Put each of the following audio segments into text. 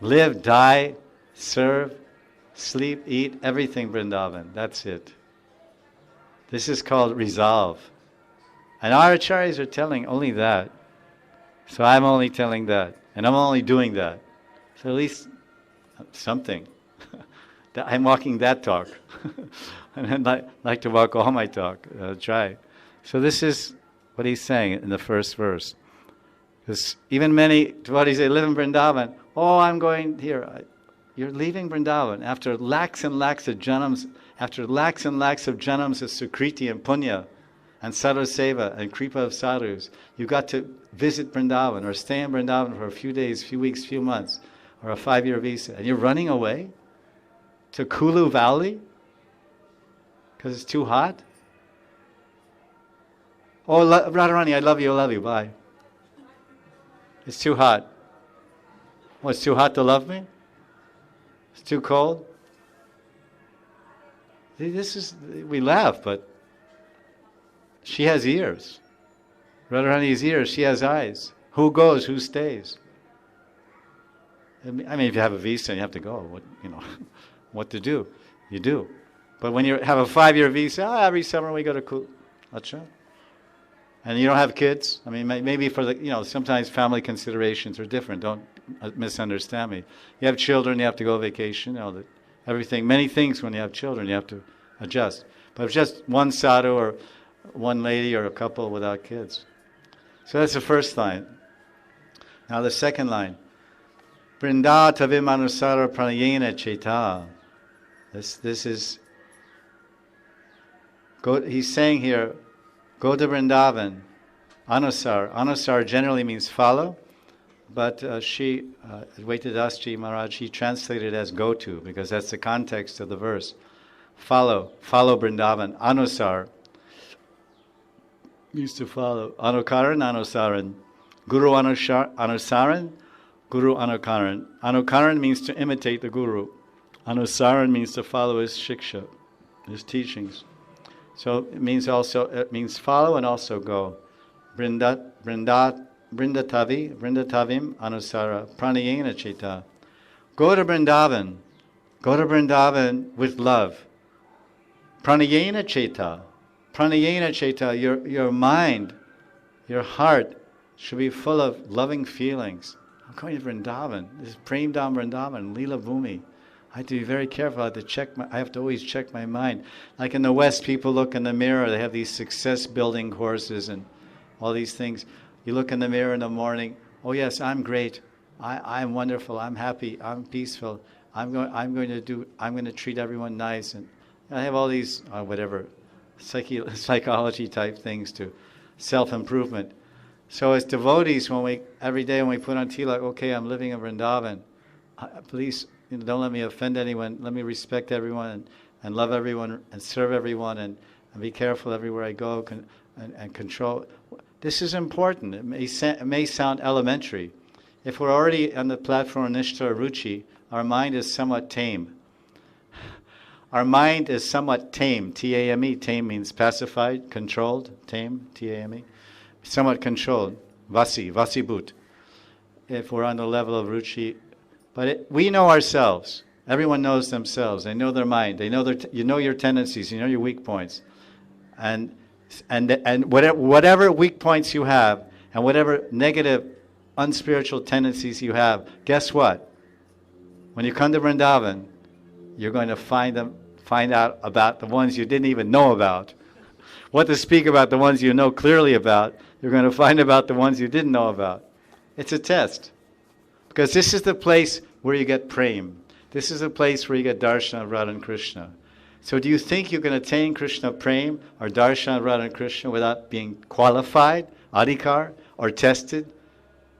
Live, die, serve, sleep, eat, everything Vrindavan. That's it. This is called resolve. And our acharyas are telling only that. So I'm only telling that. And I'm only doing that. So at least something. I'm walking that talk. And I'd like to walk all my talk. Try. So this is what he's saying in the first verse. Because even many devotees, they live in Vrindavan. Oh, I'm going here. You're leaving Vrindavan after lakhs and lakhs of janams, after lakhs and lakhs of janams of Sukriti and Punya and Sadhu Seva and Kripa of Sadhus. You got to visit Vrindavan or stay in Vrindavan for a few days, few weeks, few months, or a 5-year visa. And you're running away to Kulu Valley because it's too hot? Oh, Radharani, I love you, bye. It's too hot. Oh, it's too hot to love me? It's too cold? We laugh, but she has ears. Radharani's ears, she has eyes. Who goes, who stays? I mean, if you have a visa and you have to go, what to do? You do. But when you have a 5-year visa, every summer we go to Kulu. Acha. And you don't have kids. I mean, maybe for the, sometimes family considerations are different. Don't misunderstand me. You have children, you have to go on vacation. Everything, many things when you have children, you have to adjust. But if just one sadhu or one lady or a couple without kids. So that's the first line. Now the second line. Brinda tavim anusara pranayena cheta. This is, he's saying here, go to Vrindavan, anusar. Anusar generally means follow, but Advaita Dasji Maharaj, he translated it as go to, because that's the context of the verse. Follow Vrindavan. Anusar means to follow. Anukaran, anusaran. Guru anusaran, guru anukaran. Anukaran means to imitate the guru. Anusaran means to follow his shiksha, his teachings. So it means follow and also go. Brindatavim anusara pranayena cheta. Go to Vrindavan. Go to Vrindavan with love. Pranayena cheta. Pranayena cheta. Your mind, your heart should be full of loving feelings. I'm going to Vrindavan. This is Prem Dham Vrindavan, Leela Bhumi. I have to be very careful. I have to always check my mind. Like in the West, people look in the mirror. They have these success-building courses and all these things. You look in the mirror in the morning. Oh yes, I'm great. I'm wonderful. I'm happy. I'm peaceful. I'm going to treat everyone nice. And I have all these psychology type things to self-improvement. So as devotees, every day when we put on tilak, okay, I'm living in Vrindavan. Please. Don't let me offend anyone. Let me respect everyone and love everyone and serve everyone and be careful everywhere I go and control. This is important. It may sound elementary. If we're already on the platform of Nishtha or Ruchi, our mind is somewhat tame. Our mind is somewhat tame. T-A-M-E. Tame means pacified, controlled. Tame. T-A-M-E. Somewhat controlled. Vasibhut. If we're on the level of Ruchi. But we know ourselves. Everyone knows themselves. They know their mind. They know you know your tendencies. You know your weak points, and whatever weak points you have, and whatever negative, unspiritual tendencies you have. Guess what? When you come to Vrindavan, you're going to find out about the ones you didn't even know about. What to speak about the ones you know clearly about. You're going to find about the ones you didn't know about. It's a test. Because this is the place where you get prem. This is the place where you get darshan of Radha and Krishna. So do you think you can attain Krishna prem or darshan of Radha and Krishna without being qualified, adhikar, or tested,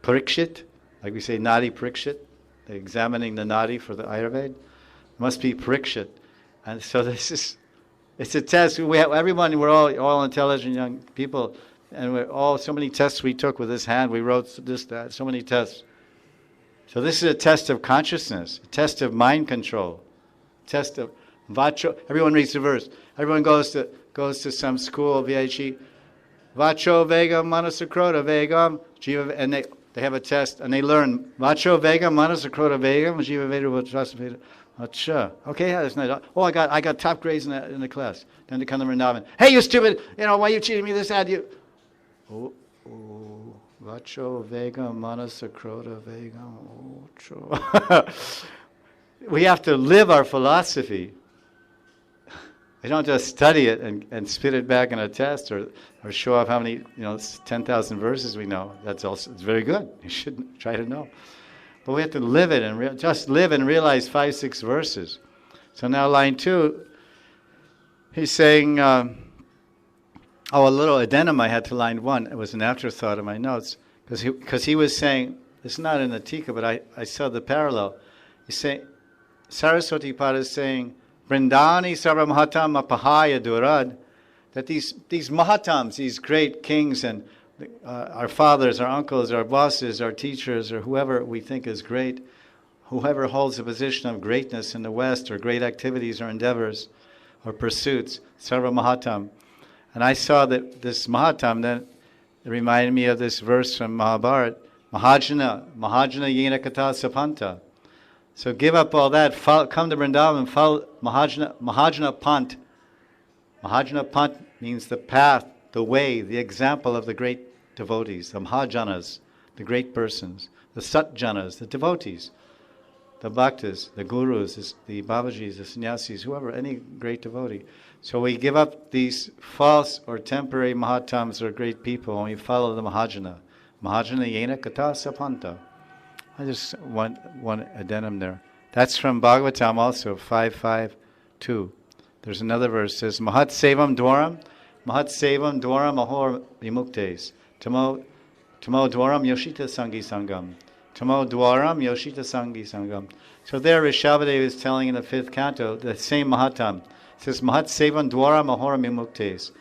parikshit, like we say nadi parikshit, examining the nadi for the Ayurveda? It must be parikshit. And so it's a test. We're all intelligent young people, and so many tests we took with this hand. We wrote this, that, so many tests. So this is a test of consciousness, a test of mind control, a test of vacho. Everyone reads the verse. Everyone goes to some school, VIG. Vacho vegam manasakrota vegam jiva, and They have a test, and they learn Vacho Vegam, Manasakrota Vegam, Jiva Veda Vajrasa Veda. Acha. Okay, yeah, that's nice. Oh, I got top grades in the class. Then they come to Vrindavan. Hey, you stupid! Why you cheating me this ad? You. Oh. Vacho Vegam, Manasakrota Vegam. Oh, we have to live our philosophy. We don't just study it and spit it back in a test or show off how many 10,000 verses we know. It's very good. You should try to know. But we have to live it and just live and realize 5-6 verses. So now line 2, he's saying, a little addendum I had to line 1. It was an afterthought in my notes because he was saying, it's not in the Tika, but I saw the parallel. He's saying, Saraswati Pada is saying, Vrindani Sarva Mahatam Apahaya Durad, that these Mahatams, these great kings and our fathers, our uncles, our bosses, our teachers, or whoever we think is great, whoever holds a position of greatness in the West, or great activities or endeavors or pursuits, Sarva Mahatam. And I saw that this Mahatam, then it reminded me of this verse from Mahabharata, Mahajana Yena Kata Sapanta. So give up all that, come to Vrindavan, follow Mahajana Pant. Mahajana Pant means the path, the way, the example of the great devotees, the Mahajanas, the great persons, the Satjanas, the devotees, the Bhaktas, the Gurus, the Babajis, the Sannyasis, whoever, any great devotee. So we give up these false or temporary Mahatams or great people and we follow the Mahajana. Mahajana Yena Kata Sapanta. I just want one addendum there. That's from Bhagavatam also, 5.5.2. There's another verse that says, Mahat Sevam Dwaram Ahor Vimuktes. Tamo Dwaram Yoshita Sangi Sangam. Tamo Dwaram Yoshita Sangi Sangam. So there Rishabhadeva is telling in the 5th canto, the same Mahatam. It says, Mahat Sevam Dwaram Ahor Vimuktes.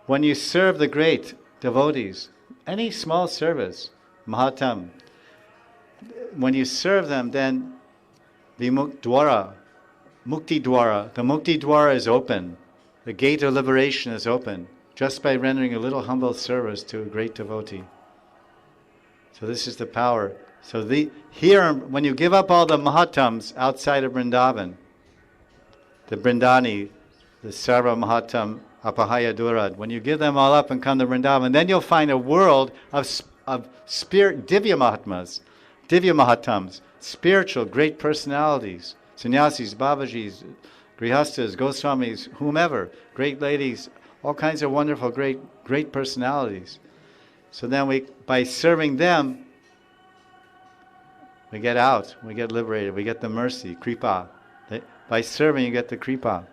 When you serve the great devotees, any small service, Mahatam, when you serve them, then the Mukti Dwara, the Mukti Dwara is open. The gate of liberation is open, just by rendering a little humble service to a great devotee. So this is the power. So here, when you give up all the Mahatams outside of Vrindavan, the Brindani, the Sarva Mahatam, Apahaya Durad, when you give them all up and come to Vrindavan, then you'll find a world of spirit, Divya Mahatmas, Divya Mahatams, spiritual great personalities, sannyasis, babajis, grihastas, goswamis, whomever, great ladies, all kinds of wonderful, great personalities. So then by serving them, we get out, we get liberated, we get the mercy, kripa. By serving, you get the kripa.